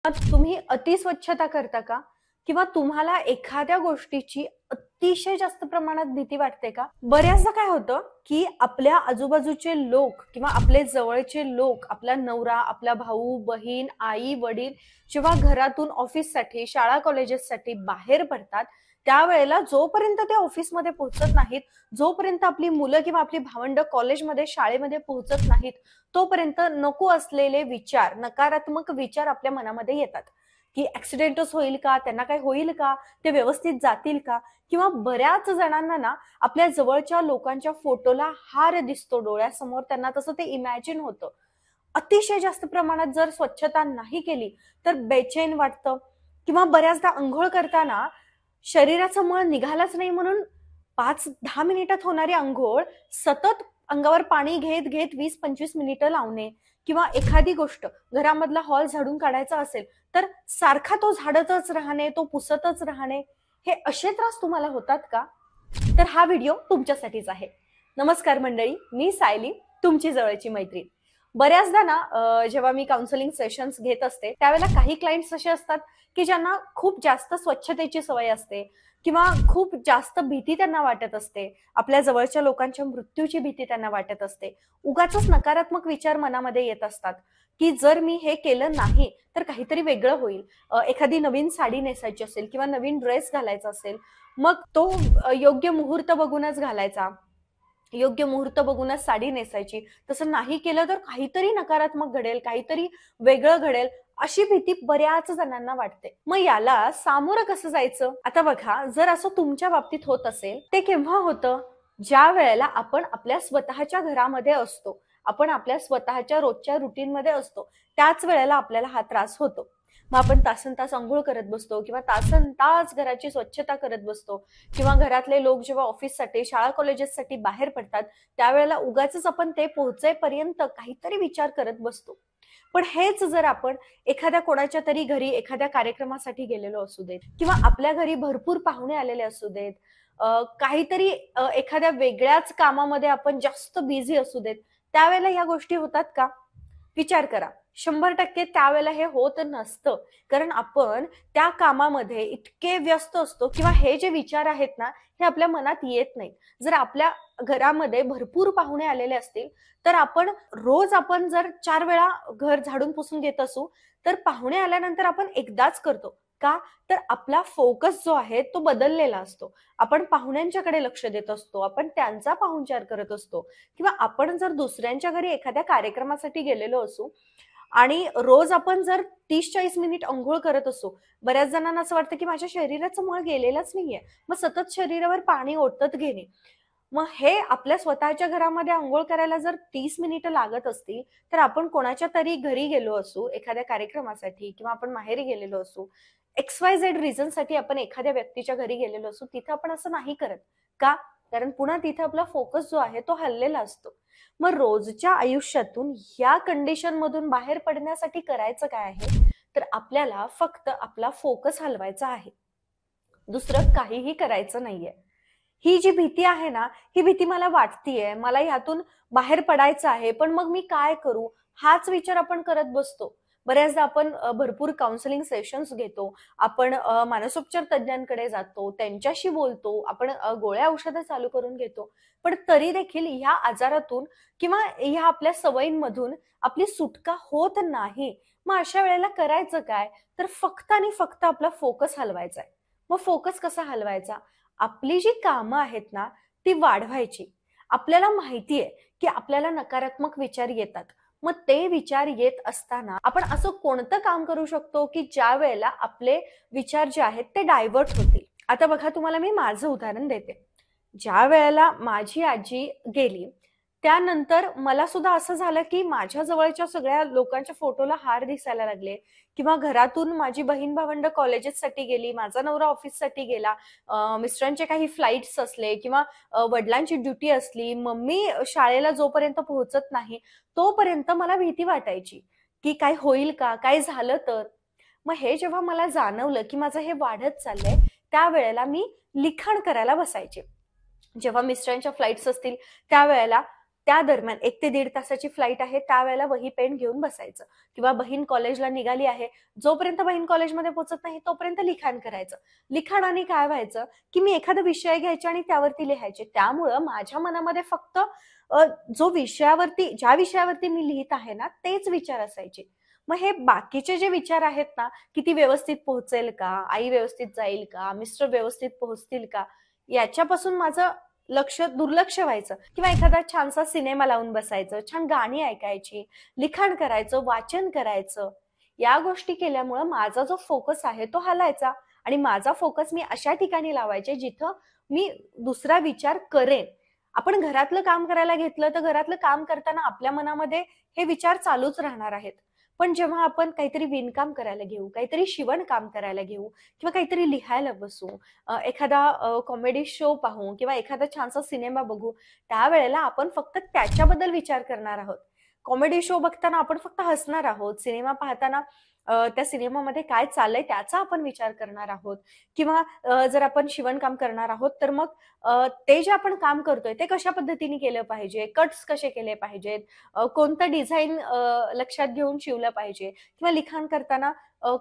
तुम्ही अतिस्वच्छता करता का? किंवा तुम्हाला एखाद्या गोष्टीची अतिशय जास्त प्रमाणात भीती वाटते का? बऱ्याचदा काय होतं, की आपल्या आजूबाजूचे लोक किंवा आपले जवळचे लोक, आपला नवरा, आपला भाऊ, बहीण, आई, वडील जेव्हा घरातून ऑफिससाठी, शाळा कॉलेजेससाठी बाहेर पडतात, त्यावेळेला जोपर्यंत ते ऑफिसमध्ये पोहोचत नाहीत, जोपर्यंत आपली मुलं किंवा आपली भावंडं कॉलेजमध्ये, शाळेमध्ये पोहोचत नाहीत, तोपर्यंत नको असलेले विचार, नकारात्मक विचार आपल्या मनामध्ये येतात, की ऍक्सिडेंटच होईल का, त्यांना काय होईल का, ते व्यवस्थित जातील का. किंवा बऱ्याच जणांना ना आपल्या जवळच्या लोकांच्या फोटोला हार दिसतो डोळ्यासमोर, त्यांना तसं ते इमॅजिन होतं. अतिशय जास्त प्रमाणात जर स्वच्छता नाही केली तर बेचैन वाटतं. किंवा बऱ्याचदा अंघोळ करताना शरीराचं मळ निघालाच नाही म्हणून 5-10 मिनिटात होणारी अंघोळ सतत अंगावर पाणी घेत घेत 20-25 मिनिटं लावणे. किंवा एखादी गोष्ट, घरामधला हॉल झाडून काढायचा असेल तर सारखा तो झाडतच राहणे, तो पुसतच राहणे. हे असे त्रास तुम्हाला होतात का? तर हा व्हिडिओ तुमच्यासाठीच आहे. नमस्कार मंडळी, मी सायली, तुमची जवळची मैत्रीण. बऱ्याचदा ना जेव्हा मी काउन्सिलिंग सेशन्स घेत असते त्यावेळेला काही क्लायंट्स असे असतात की ज्यांना खूप जास्त स्वच्छतेची सवय असते किंवा खूप जास्त भीती त्यांना वाटत असते, आपल्या जवळच्या लोकांच्या मृत्यूची भीती त्यांना वाटत असते. उगाचच नकारात्मक विचार मनामध्ये येत असतात की जर मी हे केलं नाही तर काहीतरी वेगळं होईल. एखादी नवीन साडी नेसायची असेल किंवा नवीन ड्रेस घालायचा असेल, मग तो योग्य मुहूर्त बघूनच घालायचा, योग्य मुहूर्त बघूनच साडी नेसायची. तसं नाही केलं तर काहीतरी नकारात्मक घडेल, काहीतरी वेगळं घडेल, अशी भीती बऱ्याच जणांना वाटते. मग याला सामोरं कसं जायचं? आता बघा, जर असं तुमच्या बाबतीत होत असेल ते केव्हा होतं? ज्या वेळेला आपण आपल्या स्वतःच्या घरामध्ये असतो, आपण आपल्या स्वतःच्या रोजच्या रुटीनमध्ये असतो, त्याच वेळेला आपल्याला हा त्रास होतो. मग आपण तासन तास अंघोळ करत बसतो किंवा तासन तास घराची स्वच्छता करत बसतो किंवा घरातले लोक जेव्हा ऑफिससाठी, शाळा कॉलेजेससाठी बाहेर पडतात त्यावेळेला उगाचच आपण ते पोहोचेपर्यंत काहीतरी विचार करत बसतो. पण हेच जर आपण एखाद्या कोणाच्या तरी घरी एखाद्या कार्यक्रमासाठी गेलेलो असू देत किंवा आपल्या घरी भरपूर पाहुणे आलेले असू देत, काहीतरी एखाद्या वेगळ्याच कामामध्ये आपण जास्त बिझी असू देत, त्यावेळेला ह्या गोष्टी होतात का? विचार करा. 100% त्यावेळेला हे होत नसतं, कारण आपण त्या कामामध्ये इतके व्यस्त असतो किंवा हे जे विचार आहेत ना हे आपल्या मनात येत नाहीत. जर आपल्या घरामध्ये भरपूर पाहुणे आलेले असतील तर आपण जर 4 वेळा घर झाडून पुसून घेत असू तर पाहुणे आल्यानंतर आपण एकदाच करतो. का? तर आपला फोकस जो आहे तो बदललेला असतो. आपण पाहुण्यांच्याकडे लक्ष देत असतो, आपण त्यांचा पाहुणचार करत असतो. किंवा आपण जर दुसऱ्यांच्या घरी एखाद्या कार्यक्रमासाठी गेलेलो असू आणि रोज आपण जर 30-40 मिनिट अंघोळ करत असू, बऱ्याच जणांना असं वाटतं की माझ्या शरीराचं मळ गेलेलंच नाहीये, मग सतत शरीरावर पाणी ओतत घेणे. मग हे आपल्या स्वतःच्या घरामध्ये अंघोळ करायला जर 30 मिनिटं लागत असतील तर आपण कोणाच्या तरी घरी गेलो असू एखाद्या कार्यक्रमासाठी किंवा आपण माहेरी गेलेलो असू, XYZ रिझनसाठी आपण एखाद्या व्यक्तीच्या घरी गेलेलो असू, तिथं आपण असं नाही करत. का? कारण पुन्हा तिथे आपला फोकस जो आहे तो हललेला असतो. मग रोजच्या आयुष्यातून या कंडिशन मधून बाहेर पडण्यासाठी करायचं काय आहे? तर आपल्याला फक्त आपला फोकस हलवायचा आहे, दुसरं काहीही करायचं नाहीये. ही जी भीती आहे ना, ही भीती मला वाटतीये, मला ह्यातून बाहेर पडायचं आहे, पण मग मी काय करू? हाच विचार आपण करत बसतो. बऱ्याचदा आपण भरपूर काउन्सिलिंग सेशन्स घेतो, आपण मानसोपचार तज्ञांकडे जातो, त्यांच्याशी बोलतो, आपण गोळ्या औषधं चालू करून घेतो. पण तरी देखील ह्या आजारातून किंवा ह्या आपल्या सवयींमधून आपली सुटका होत नाही. मग अशा वेळेला करायचं काय? तर फक्त आणि फक्त आपला फोकस हलवायचा आहे. मग फोकस कसा हलवायचा? आपली जी कामं आहेत ना ती वाढवायची. आपल्याला माहितीये की आपल्याला नकारात्मक विचार येतात, मग ते विचार येत असताना आपण असं कोणतं काम करू शकतो की ज्या वेळेला आपले विचार जे आहेत ते डायव्हर्ट होतील. आता बघा, तुम्हाला मी माझं उदाहरण देते. ज्या वेळेला माझी आजी गेली त्यानंतर मला सुद्धा असं झालं की माझ्या जवळच्या सगळ्या लोकांच्या फोटोला हार दिसायला लागले किंवा घरातून माझी बहीण भावंड कॉलेजेससाठी गेली, माझा नवरा ऑफिससाठी गेला, मिस्टरांचे काही फ्लाईट्स असले किंवा वडिलांची ड्युटी असली, मम्मी शाळेला जोपर्यंत पोहोचत नाही तोपर्यंत मला भीती वाटायची की काय होईल का, काय झालं तर. मग हे जेव्हा मला जाणवलं की माझं हे वाढत चाललंय त्यावेळेला मी लिखाण करायला बसायचे. जेव्हा मिस्टरांच्या फ्लाईट्स असतील त्यावेळेला त्या दरम्यान 1 ते 1.5 तासाची फ्लाईट आहे, त्यावेळेला वही पेन घेऊन बसायचं. किंवा बहीण कॉलेजला निघाली आहे, जोपर्यंत बहीण कॉलेजमध्ये पोहोचत नाही तोपर्यंत लिखाण करायचं. लिखाणाने काय व्हायचं की मी एखादा विषय घ्यायचे आणि त्यावरती लिहायचे. त्यामुळं माझ्या मनामध्ये फक्त ज्या विषयावरती मी लिहित आहे ना तेच विचार असायचे. मग हे बाकीचे जे विचार आहेत ना, की ती व्यवस्थित पोहोचेल का, आई व्यवस्थित जाईल का, मिस्टर व्यवस्थित पोहोचतील का, याच्यापासून माझं दुर्लक्ष व्हायचं. किंवा एखादा छानसा सिनेमा लावून बसायचं, छान गाणी ऐकायची, लिखाण करायचं, वाचन करायचं. या गोष्टी केल्यामुळं माझा जो फोकस आहे तो हलायचा आणि माझा फोकस मी अशा ठिकाणी लावायचे जिथं मी दुसरा विचार करेन. आपण घरातलं काम करायला घेतलं तर घरातलं काम करताना आपल्या मनामध्ये हे विचार चालूच राहणार आहेत. पण जेव्हा आपण काहीतरी विणकाम करायला घेऊ, काहीतरी शिवण काम करायला घेऊ किंवा काहीतरी लिहायला बसू, एखादा कॉमेडी शो पाहू किंवा एखादा छानसा सिनेमा बघू, त्यावेळेला आपण फक्त त्याच्याबद्दल विचार करणार आहोत. कॉमेडी शो बघताना आपण फक्त हसणार आहोत. सिनेमा पाहताना त्या सिनेमामध्ये काय चाललंय त्याचा आपण विचार करणार आहोत. किंवा जर आपण शिवणकाम करणार आहोत तर मग ते जे आपण काम करतोय ते कशा पद्धतीने केलं पाहिजे, कट्स कसे केले पाहिजेत, कोणतं डिझाईन लक्षात घेऊन शिवलं पाहिजे किंवा लिखाण करताना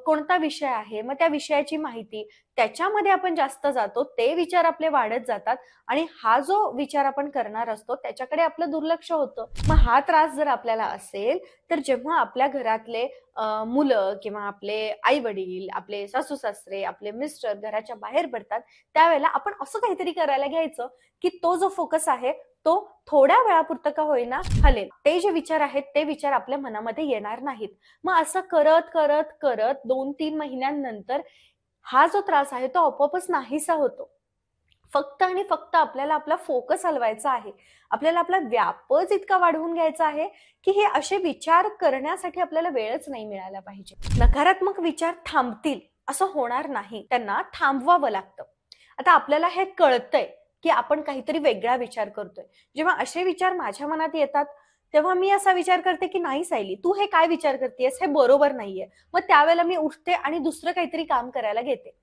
कोणता विषय आहे, मग त्या विषयाची माहिती, त्याच्यामध्ये आपण जास्त जातो, ते विचार आपले वाढत जातात आणि हा जो विचार आपण करणार असतो त्याच्याकडे आपलं दुर्लक्ष होतं. मग हा त्रास जर आपल्याला असेल तर जेव्हा आपल्या घरातले मुलं किंवा आपले आई वडील, आपले सासू सासरे, आपले मिस्टर घराच्या बाहेर पडतात, त्यावेळेला आपण असं काहीतरी करायला घ्यायचं की तो जो फोकस आहे तो थोड्या वेळापुरतं का होईना हलेल. ते जे विचार आहेत ते विचार आपल्या मनामध्ये येणार नाहीत. मग असं करत करत करत 2-3 महिन्यांनंतर हा जो त्रास आहे तो आपोआपच नाहीसा होतो. फक्त आणि फक्त आपल्याला आपला फोकस हलवायचा आहे. आपल्याला आपला व्यापच इतका वाढवून घ्यायचा आहे की हे असे विचार करण्यासाठी आपल्याला वेळच नाही मिळाला पाहिजे. नकारात्मक विचार थांबतील असं होणार नाही, त्यांना थांबवावं लागतं. आता आपल्याला हे कळतंय की आपण काहीतरी वेगळा विचार करतोय. जेव्हा असे विचार माझ्या मनात येतात तेव्हा मी असा विचार करते की नाही सायली, तू हे काय विचार करतेयस, हे बरोबर नाहीये. मग त्यावेळेला मी उठते आणि दुसरं काहीतरी काम करायला घेते.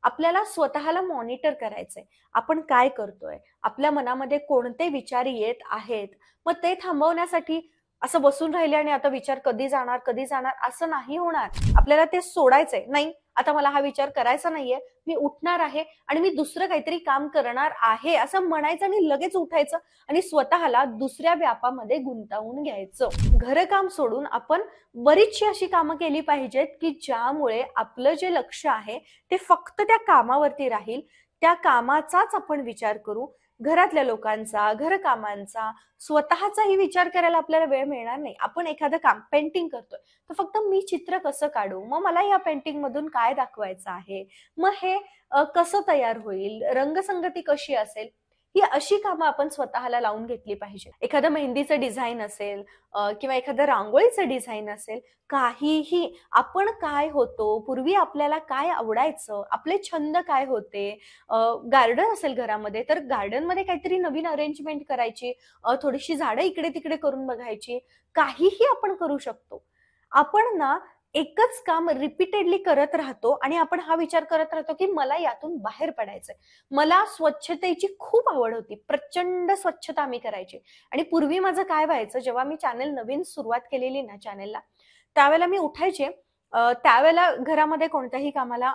आपल्याला स्वतःला मॉनिटर करायचंय. आपण काय करतोय, आपल्या मनामध्ये कोणते विचार येत आहेत. मग ते थांबवण्यासाठी असं बसून राहिले आणि आता विचार कधी जाणार असं नाही होणार. आपल्याला ते सोडायचंय. नाही, आता मला हा विचार करायचा नाहीये, मी उठणार आहे आणि मी दुसरं काहीतरी काम करणार आहे असं म्हणायचं आणि लगेच उठायचं आणि स्वतःला दुसऱ्या व्यापामध्ये गुंतवून घ्यायचं. घरकाम सोडून आपण बरीचशी अशी कामं केली पाहिजेत की ज्यामुळे आपलं जे लक्ष आहे ते फक्त त्या कामावरती राहील. त्या कामाचाच आपण विचार करू. घरातल्या लोकांचा, घरकामांचा, स्वतःचाही विचार करायला आपल्याला वेळ मिळणार नाही. आपण एखादं काम पेंटिंग करतोय तर फक्त मी चित्र कसं काढू, मग मला या पेंटिंग मधून काय दाखवायचं आहे, मग हे कसं तयार होईल, रंगसंगती कशी असेल, ही अशी कामं आपण स्वतःला लावून घेतली पाहिजे. एखादं मेहंदीचं डिझाईन असेल किंवा एखादं रांगोळीचं डिझाईन असेल, काहीही आपण काय होतो, पूर्वी आपल्याला काय आवडायचं, आपले छंद काय होते, गार्डन असेल घरामध्ये तर गार्डनमध्ये काहीतरी नवीन अरेंजमेंट करायची, थोडीशी झाडं इकडे तिकडे करून बघायची, काहीही आपण करू शकतो. आपण ना एकच काम रिपीटेडली करत राहतो आणि आपण हा विचार करत राहतो की मला यातून बाहेर पडायचंय. मला स्वच्छतेची खूप आवड होती, प्रचंड स्वच्छता मी करायची. आणि पूर्वी माझं काय व्हायचं, जेव्हा मी चॅनल नवीन सुरुवात केलेली ना चॅनलला, त्यावेळेला मी उठायचे, त्यावेळेला घरामध्ये कोणत्याही कामाला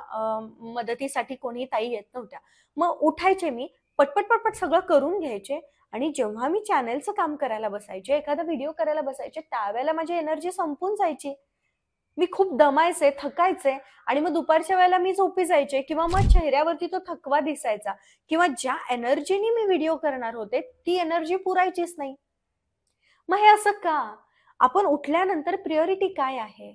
मदतीसाठी कोणी ताई येत नव्हत्या. मग उठायचे मी, पटपट पटपट सगळं करून घ्यायचे आणि जेव्हा मी चॅनलचं काम करायला बसायचे, एखादा व्हिडिओ करायला बसायचे, त्यावेळेला माझी एनर्जी संपून जायची. मी खूप दमायचे, थकायचे आणि मग दुपारच्या वेळेला मी झोपी जायचे किंवा मग चेहऱ्यावरती तो थकवा दिसायचा किंवा ज्या एनर्जीने मी व्हिडिओ करणार होते ती एनर्जी पुरायचीच नाही. मग हे असं का? आपण उठल्यानंतर प्रायोरिटी काय आहे?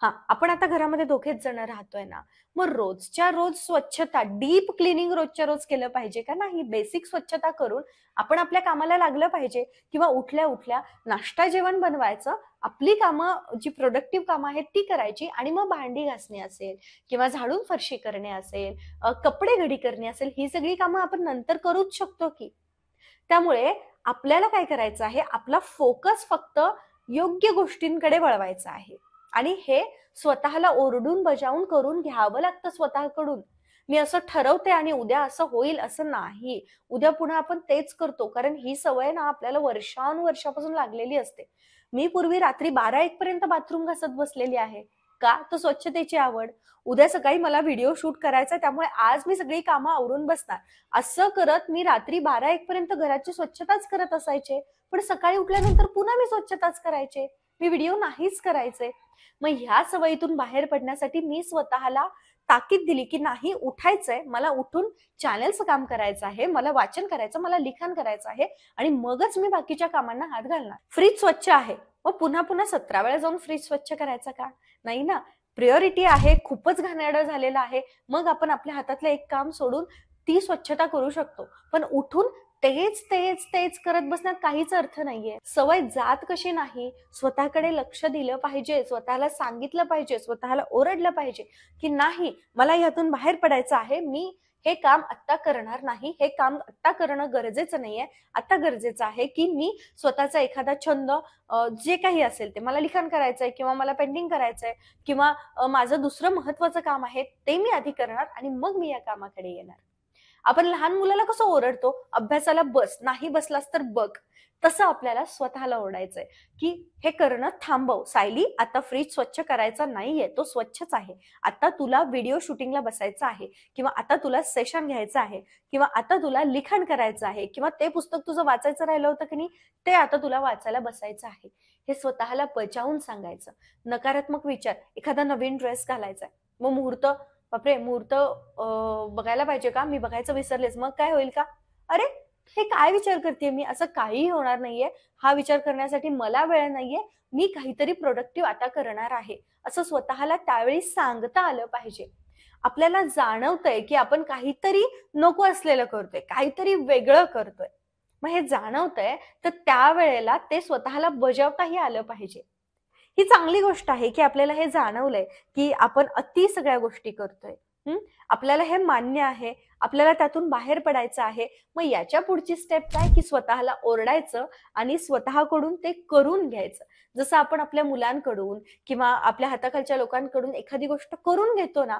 आपण आता घरामध्ये दोघेच जण राहतोय ना, मग रोजच्या रोज स्वच्छता, डीप क्लिनिंग रोजच्या रोज केलं पाहिजे का नाही? बेसिक स्वच्छता करून आपण आपल्या कामाला लागलं पाहिजे किंवा उठल्या उठल्या नाश्ता जेवण बनवायचं, आपली कामं जी प्रोडक्टिव्ह कामं आहेत ती करायची आणि मग भांडी घासणे असेल किंवा झाडून फरशी करणे असेल, कपडे घडी करणे असेल, ही सगळी कामं आपण नंतर करूच शकतो की. त्यामुळे आपल्याला काय करायचं आहे, आपला फोकस फक्त योग्य गोष्टींकडे वळवायचा आहे आणि हे स्वतःला ओरडून बजावून करून घ्यावं लागतं स्वतःकडून. मी असं ठरवते आणि उद्या असं होईल असं नाही. उद्या पुन्हा आपण तेच करतो, कारण ही सवय ना आपल्याला वर्षानुवर्षापासून लागलेली असते. मी पूर्वी रात्री 12-1 पर्यंत बाथरूम घासत बसलेली आहे. का? तर स्वच्छतेची आवड. उद्या सकाळी मला व्हिडिओ शूट करायचा, त्यामुळे आज मी सगळी कामं आवरून बसणार. असं करत मी रात्री 12-1 पर्यंत घराची स्वच्छताच करत असायचे. पण सकाळी उठल्यानंतर पुन्हा मी स्वच्छताच करायचे. मी व्हिडिओ नाहीच करायचे. मग ह्या सवयीतून बाहेर पडण्यासाठी मी स्वतःला ताकीद दिली की नाही, उठायचंय, मला उठून चॅनेलचं काम करायचं आहे, मला वाचन करायचं, मला लिखाण करायचं आहे आणि मगच मी बाकीच्या कामांना हात घालणार. फ्रीज स्वच्छ आहे, मग पुन्हा पुन्हा 17 वेळा जाऊन फ्रीज स्वच्छ करायचा का? नाही ना. प्रायोरिटी आहे, खूपच घाणेरडं झालेलं आहे, मग आपण आपल्या हातातलं एक काम सोडून ती स्वच्छता करू शकतो. पण उठून तेच तेच तेच करत बसण्यात काहीच अर्थ नाहीये. सवय जात कशी नाही, स्वतःकडे लक्ष दिलं पाहिजे, स्वतःला सांगितलं पाहिजे, स्वतःला ओरडलं पाहिजे की नाही, मला यातून बाहेर पडायचं आहे, मी हे काम आत्ता करणार नाही, हे काम आत्ता करणं गरजेचं नाहीये. आता गरजेचं आहे की मी स्वतःचा एखादा छंद, जे काही असेल ते, मला लिखाण करायचंय किंवा मला पेंटिंग करायचंय किंवा माझं दुसरं महत्वाचं काम आहे ते मी आधी करणार आणि मग मी या कामाकडे येणार. आपण लहान मुलाला कसं ओरडतो, अभ्यासाला बस, नाही बसलास तर बघ. तसं आपल्याला स्वतःला ओरडायचंय की हे करणं थांबव. सायली, आता फ्रीज स्वच्छ करायचा नाहीये, तो स्वच्छच आहे. आता तुला व्हिडिओ शूटिंगला बसायचं आहे किंवा आता तुला सेशन घ्यायचं आहे किंवा आता तुला लिखाण करायचं आहे किंवा ते पुस्तक तुझं वाचायचं राहिलं होतं की नाही, ते आता तुला वाचायला बसायचं आहे. हे स्वतःला बजावून सांगायचं. नकारात्मक विचार, एखादा नवीन ड्रेस घालायचा, मग मुहूर्त, बापरे मुहूर्त बघायला पाहिजे का, मी बघायचं विसरलेच, मग काय होईल का? अरे हे काय विचार करते मी, असं काहीही होणार नाहीये, हा विचार करण्यासाठी मला वेळ नाहीये, मी काहीतरी प्रोडक्टिव्ह आता करणार आहे, असं स्वतःला त्यावेळी सांगता आलं पाहिजे. आपल्याला जाणवतंय की आपण काहीतरी नको असलेलं करतोय, काहीतरी वेगळं करतोय, मग हे जाणवतंय, तर त्यावेळेला ते स्वतःला बजावताही आलं पाहिजे. ही चांगली गोष्ट आहे की आपल्याला हे जाणवलंय की आपण अति सगळ्या गोष्टी करतोय. आपल्याला हे मान्य आहे, आपल्याला त्यातून बाहेर पडायचं आहे. मग याच्या पुढची स्टेप काय, की स्वतःला ओरडायचं आणि स्वतःकडून ते करून घ्यायचं. जसं आपण आपल्या मुलांकडून किंवा आपल्या हाताखालच्या लोकांकडून एखादी गोष्ट करून घेतो ना,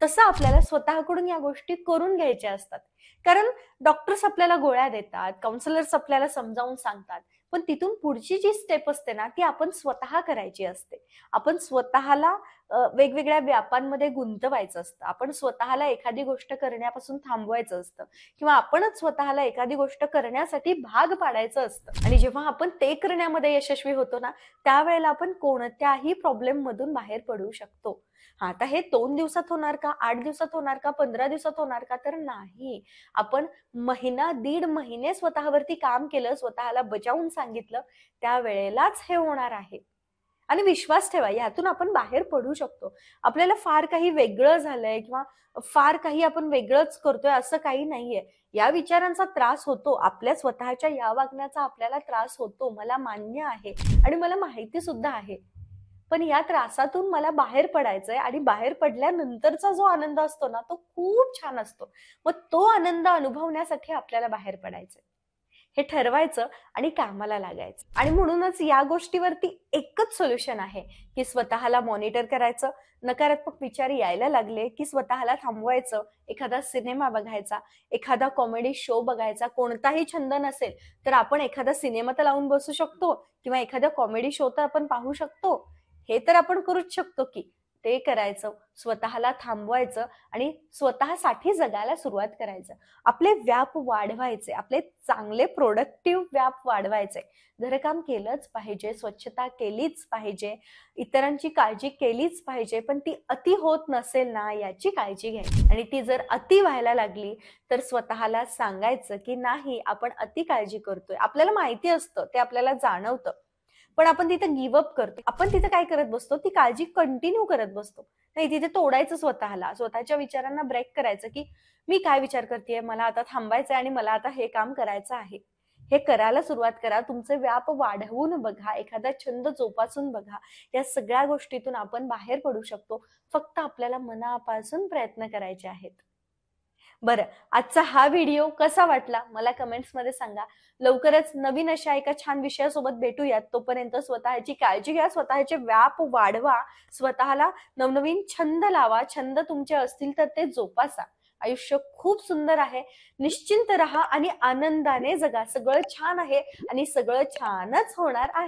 तसं आपल्याला स्वतःकडून या गोष्टी करून घ्यायच्या असतात. कारण डॉक्टर्स आपल्याला गोळ्या देतात, काउन्सिलर्स आपल्याला समजावून सांगतात, पण तिथून पुढची जी स्टेप असते ना, ती आपण स्वतः करायची असते. आपण स्वतःला वेगवेगळ्या व्यापांमध्ये गुंतवायचं असतं. आपण स्वतःला एखादी गोष्ट करण्यापासून थांबवायचं असतं किंवा आपणच स्वतःला एखादी गोष्ट करण्यासाठी भाग पाडायचं असतं. आणि जेव्हा आपण ते करण्यामध्ये यशस्वी होतो ना, त्यावेळेला आपण कोणत्याही प्रॉब्लेम मधून बाहेर पडू शकतो. आता हे 2 दिवसात होणार का, 8 दिवसात होणार का, 15 दिवसात होणार का, तर नाही. आपण महिना, 1.5 महिने स्वतःवरती काम केलं, स्वतःला बजावून सांगितलं, त्यावेळेलाच हे होणार आहे. आणि विश्वास ठेवा, यातून आपण बाहेर पडू शकतो. आपल्याला फार काही वेगळं झालंय किंवा फार काही आपण वेगळंच करतोय असं काही नाहीये. या विचारांचा त्रास होतो, आपल्या स्वतःच्या या वागण्याचा आपल्याला त्रास होतो, मला मान्य आहे आणि मला माहिती सुद्धा आहे. पण या त्रासातून मला बाहेर पडायचंय आणि बाहेर पडल्यानंतरचा जो आनंद असतो ना, तो खूप छान असतो. मग तो आनंद अनुभवण्यासाठी आपल्याला बाहेर पडायचंय. हे ठरवायचं आणि कामाला लागायचं. आणि म्हणूनच या गोष्टीवरती एकच सोल्युशन आहे की स्वतःला मॉनिटर करायचं. नकारात्मक विचार यायला लागले की स्वतःला थांबवायचं, एखादा सिनेमा बघायचा, एखादा कॉमेडी शो बघायचा. कोणताही छंद नसेल तर आपण एखादा सिनेमा तर लावून बसू शकतो किंवा एखादा कॉमेडी शो तर आपण पाहू शकतो. हे तर आपण करूच शकतो की. ते करायचं, स्वतःला थांबवायचं आणि स्वतःसाठी जगायला सुरुवात करायचं. आपले व्याप वाढवायचे, आपले चांगले प्रोडक्टिव्ह व्याप वाढवायचे. घरकाम केलंच पाहिजे, स्वच्छता केलीच पाहिजे, इतरांची काळजी केलीच पाहिजे, पण ती अति होत नसेल ना, याची काळजी घ्यायची. आणि ती जर अति व्हायला लागली तर स्वतःला सांगायचं की नाही, आपण अति काळजी करतोय. आपल्याला माहिती असतं, ते आपल्याला जाणवतं, पण आपण तिथे गिव्हअप करतो. आपण तिथे काय करत बसतो, ती काळजी कंटिन्यू करत बसतो. नाही, तिथे तोडायचं स्वतःला, स्वतःच्या विचारांना ब्रेक करायचं की मी काय विचार करतेय, मला आता थांबायचंय आणि मला आता हे काम करायचं आहे. हे करायला सुरुवात करा. तुमचे व्याप वाढवून बघा, एखादा छंद जोपासून बघा. या सगळ्या गोष्टीतून आपण बाहेर पडू शकतो. फक्त आपल्याला मनापासून प्रयत्न करायचे आहेत. बरं, आजचा हा व्हिडिओ कसा वाटला मला कमेंट्स मध्ये सांगा. लवकरच नवीन अशा एका छान विषयासोबत भेटूयात. तोपर्यंत स्वतःची काळजी घ्या, स्वतःचे व्याप वाढवा, स्वतःला नवनवीन छंद लावा. छंद तुमचे असतील तर ते जोपासा. आयुष्य खूप सुंदर आहे. निश्चिंत राहा आणि आनंदाने जगा. सगळं छान आहे आणि सगळं छानच होणार आहे.